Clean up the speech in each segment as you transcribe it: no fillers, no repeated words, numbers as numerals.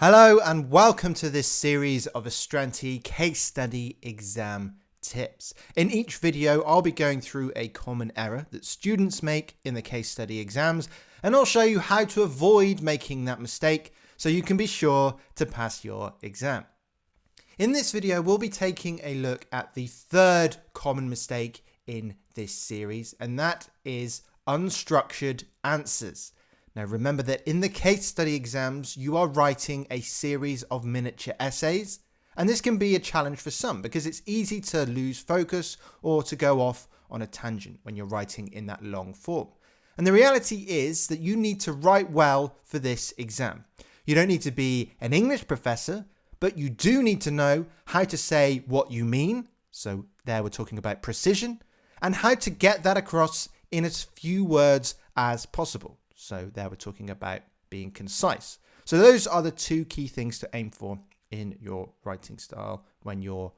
Hello and welcome to this series of Astranti case study exam tips. In each video, I'll be going through a common error that students make in the case study exams, and I'll show you how to avoid making that mistake so you can be sure to pass your exam. In this video, we'll be taking a look at the third common mistake in this series, and that is unstructured answers. Now remember that in the case study exams, you are writing a series of miniature essays, and this can be a challenge for some because it's easy to lose focus or to go off on a tangent when you're writing in that long form. And the reality is that you need to write well for this exam. You don't need to be an English professor, but you do need to know how to say what you mean. So there we're talking about precision, and how to get that across in as few words as possible. So there we're talking about being concise. So those are the two key things to aim for in your writing style when you're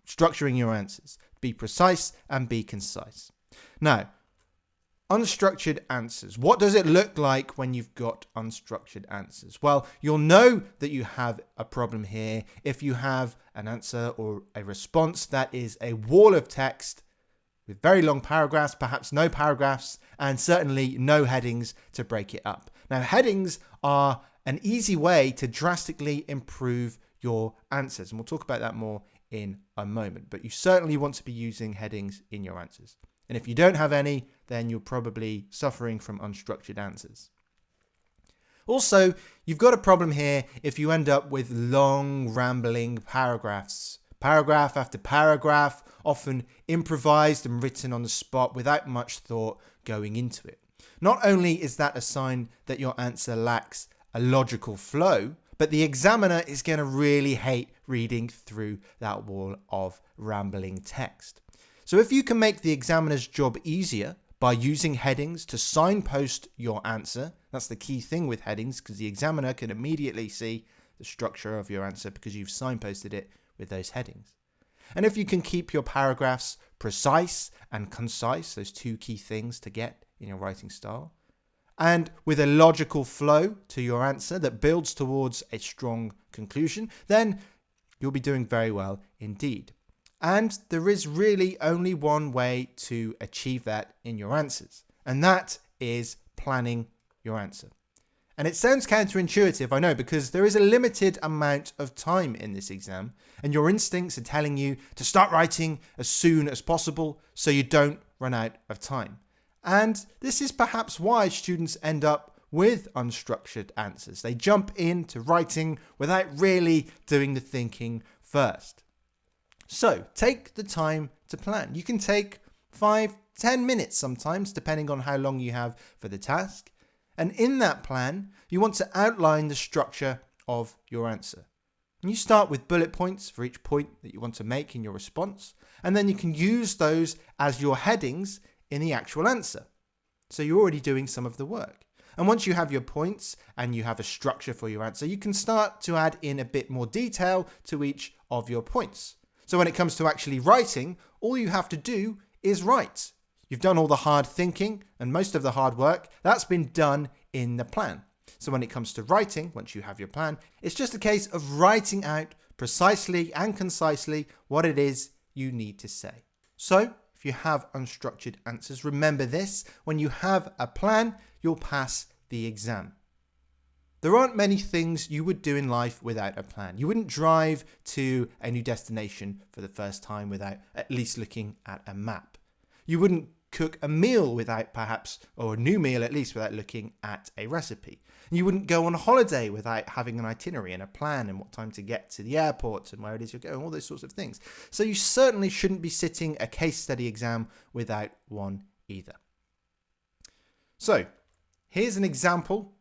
structuring your answers. Be precise and be concise. Now, unstructured answers. What does it look like when you've got unstructured answers? Well, you'll know that you have a problem here if you have an answer or a response that is a wall of text with very long paragraphs, perhaps no paragraphs, and certainly no headings to break it up. Now, headings are an easy way to drastically improve your answers, and we'll talk about that more in a moment, but you certainly want to be using headings in your answers. And if you don't have any, then you're probably suffering from unstructured answers. Also, you've got a problem here if you end up with long, rambling paragraphs. Paragraph after paragraph, often improvised and written on the spot without much thought going into it. Not only is that a sign that your answer lacks a logical flow, but the examiner is going to really hate reading through that wall of rambling text. So if you can make the examiner's job easier by using headings to signpost your answer, that's the key thing with headings, because the examiner can immediately see the structure of your answer because you've signposted it with those headings. And if you can keep your paragraphs precise and concise, those two key things to get in your writing style, and with a logical flow to your answer that builds towards a strong conclusion, then you'll be doing very well indeed. And there is really only one way to achieve that in your answers, and that is planning your answer. And it sounds counterintuitive, I know, because there is a limited amount of time in this exam, and your instincts are telling you to start writing as soon as possible so you don't run out of time. And this is perhaps why students end up with unstructured answers. They jump into writing without really doing the thinking first. So take the time to plan. You can take 5-10 minutes sometimes, depending on how long you have for the task. And in that plan, you want to outline the structure of your answer. And you start with bullet points for each point that you want to make in your response, and then you can use those as your headings in the actual answer. So you're already doing some of the work. And once you have your points and you have a structure for your answer, you can start to add in a bit more detail to each of your points. So when it comes to actually writing, all you have to do is write. You've done all the hard thinking and most of the hard work. That's been done in the plan. So when it comes to writing, once you have your plan, it's just a case of writing out precisely and concisely what it is you need to say. So if you have unstructured answers, remember this: when you have a plan, you'll pass the exam. There aren't many things you would do in life without a plan. You wouldn't drive to a new destination for the first time without at least looking at a map. You wouldn't cook a meal without or a new meal at least, without looking at a recipe. You wouldn't go on holiday without having an itinerary and a plan and what time to get to the airport and where it is you're going, all those sorts of things. So you certainly shouldn't be sitting a case study exam without one either. So here's an example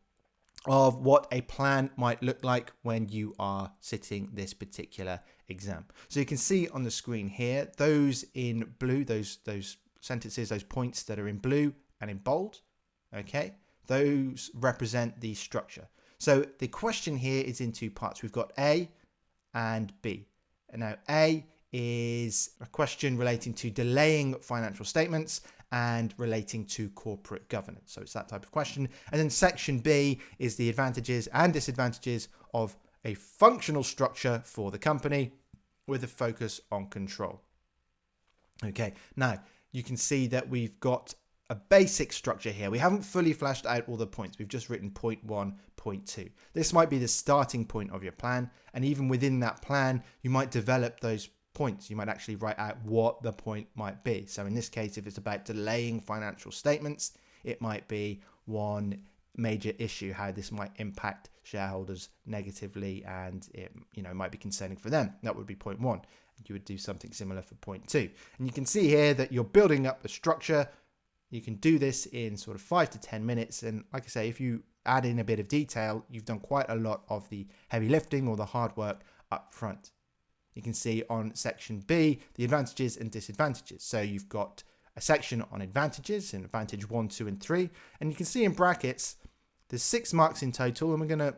of what a plan might look like when you are sitting this particular exam. So you can see on the screen here, those in blue, those sentences, those points that are in blue and in bold, okay, those represent the structure. So the question here is in two parts. We've got A and B. And now A is a question relating to delaying financial statements and relating to corporate governance. So it's that type of question. And then section B is the advantages and disadvantages of a functional structure for the company with a focus on control. Okay, now you can see that we've got a basic structure here. We haven't fully fleshed out all the points. We've just written point 1, point 2. This might be the starting point of your plan. And even within that plan, you might develop those points. You might actually write out what the point might be. So in this case, if it's about delaying financial statements, it might be one major issue, how this might impact shareholders negatively, and it might be concerning for them. That would be point 1. You would do something similar for point 2. And you can see here that you're building up the structure. You can do this in sort of 5 to 10 minutes. And like I say, if you add in a bit of detail, you've done quite a lot of the heavy lifting or the hard work up front. You can see on section B, the advantages and disadvantages. So you've got a section on advantages, and advantage 1, 2, and 3. And you can see in brackets, there's 6 marks in total, and we're going to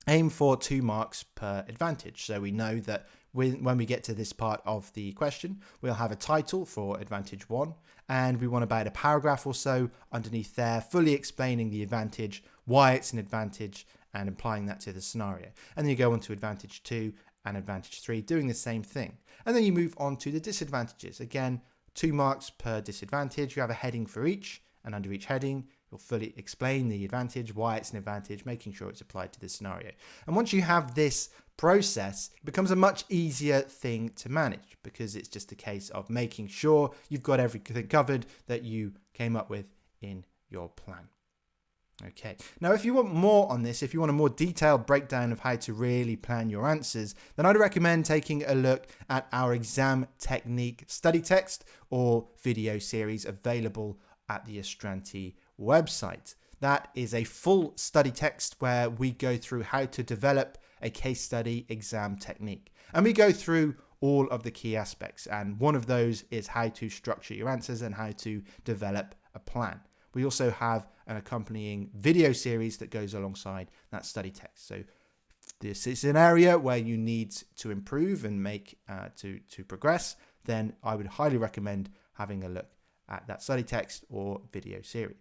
aim for 2 marks per advantage. So we know that when we get to this part of the question, we'll have a title for advantage 1, and we want about a paragraph or so underneath there, fully explaining the advantage, why it's an advantage, and applying that to the scenario. And then you go on to advantage 2 and advantage 3, doing the same thing. And then you move on to the disadvantages. Again, 2 marks per disadvantage. You have a heading for each, and under each heading, you'll fully explain the advantage, why it's an advantage, making sure it's applied to the scenario. And once you have this process, it becomes a much easier thing to manage, because it's just a case of making sure you've got everything covered that you came up with in your plan. Okay, now if you want more on this, if you want a more detailed breakdown of how to really plan your answers, then I'd recommend taking a look at our exam technique study text or video series available at the Astranti website. That is a full study text where we go through how to develop a case study exam technique. And we go through all of the key aspects. And one of those is how to structure your answers and how to develop a plan. We also have an accompanying video series that goes alongside that study text. So this is an area where you need to improve and make to progress, then I would highly recommend having a look at that study text or video series.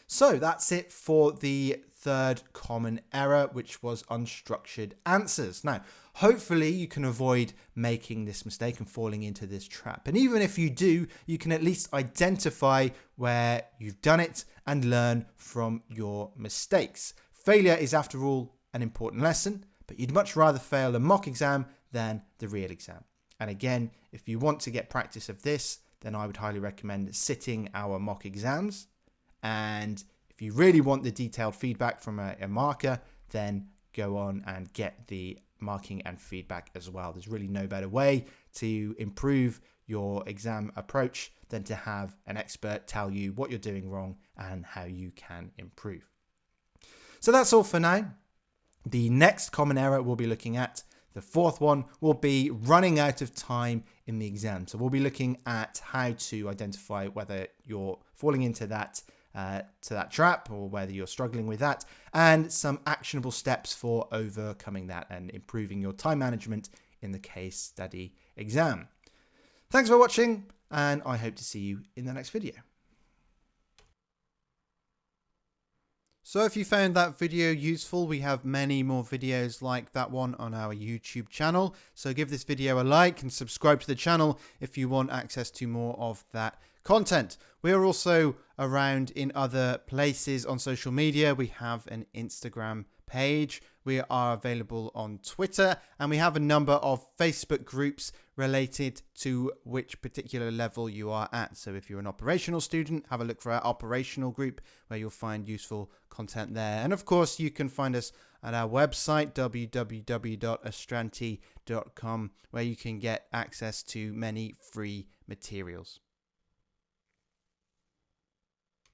So that's it for the third common error, which was unstructured answers. Now, hopefully you can avoid making this mistake and falling into this trap. And even if you do, you can at least identify where you've done it and learn from your mistakes. Failure is, after all, an important lesson, but you'd much rather fail a mock exam than the real exam. And again, if you want to get practice of this, then I would highly recommend sitting our mock exams. And if you really want the detailed feedback from a marker, then go on and get the marking and feedback as well. There's really no better way to improve your exam approach than to have an expert tell you what you're doing wrong and how you can improve. So that's all for now. The next common error we'll be looking at, the fourth one, will be running out of time in the exam. So we'll be looking at how to identify whether you're falling into that trap or whether you're struggling with that, and some actionable steps for overcoming that and improving your time management in the case study exam. Thanks for watching, and I hope to see you in the next video. So if you found that video useful, we have many more videos like that one on our YouTube channel. So give this video a like and subscribe to the channel if you want access to more of that content. We are also around in other places on social media. We have an Instagram page. We are available on Twitter, and we have a number of Facebook groups related to which particular level you are at. So if you're an operational student, have a look for our operational group where you'll find useful content there. And of course, you can find us at our website, www.astranti.com, where you can get access to many free materials.